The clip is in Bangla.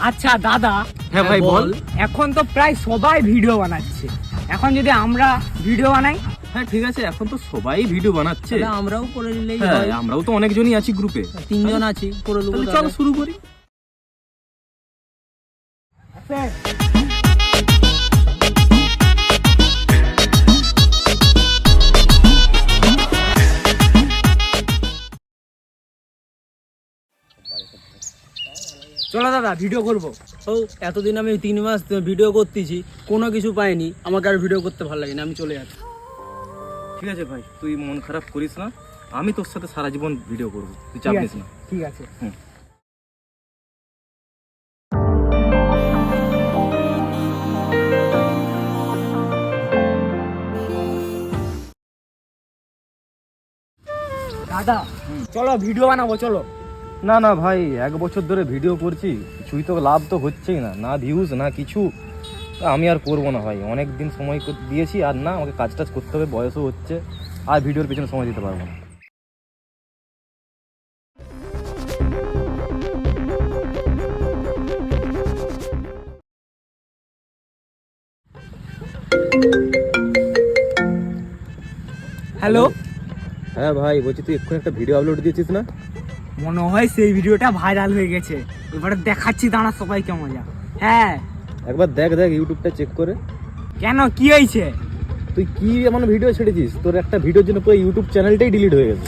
আচ্ছা দাদা, হ্যাঁ ভাই বল। এখন তো প্রায় সবাই ভিডিও বানাচ্ছে, এখন যদি আমরা ভিডিও বানাই? হ্যাঁ ঠিক আছে, এখন তো সবাই ভিডিও বানাচ্ছে, আমরাও করে নিলেই হ্যাঁ হয়। আমরাও তো অনেকজনই আছি গ্রুপে, 3 জন আছি, করে নেবো। চল শুরু করি। চলো দাদা ভিডিও করব। ও এতদিন আমি 3 মাস ভিডিও করতেছি, কোনো কিছু পাইনি, আমাকে আর ভিডিও করতে ভালো লাগে না, আমি চলে যাচ্ছি। ঠিক আছে ভাই, তুই মন খারাপ করিস না, আমি তোর সাথে সারা জীবন ভিডিও করবো, তুই চাপ নিস না। ঠিক আছে। দাদা চলো ভিডিও বানাবো, চলো। না না ভাই, 1 বছর ধরে ভিডিও করছি, কিছুই তো লাভ তো হচ্ছেই না, না ভিউজ না কিছু। আমি আর করবো না ভাই, অনেক দিন সময় দিয়েছি, আর না আমাকে কাজ টাজ করতে হবে, বয়সও হচ্ছে, আর ভিডিওর পেছনে সময় দিতে পারবো না। হ্যালো। হ্যাঁ ভাই বলছি, তুই এক্ষুনি একটা ভিডিও আপলোড দিয়েছিস না? মনে হয় সেই ভিডিওটা ভাইরাল হয়ে গেছে, এবারে দেখাচ্ছি দাঁড়া সবাইকে মজা। হ্যাঁ একবার দেখ দেখ ইউটিউবটা চেক করে। কেন, কি হয়েছে? তুই কি এমন ভিডিও ছেড়েছিস, তোর একটা ভিডিওর জন্য পুরো ইউটিউব চ্যানেলটাই ডিলিট হয়ে গেছে।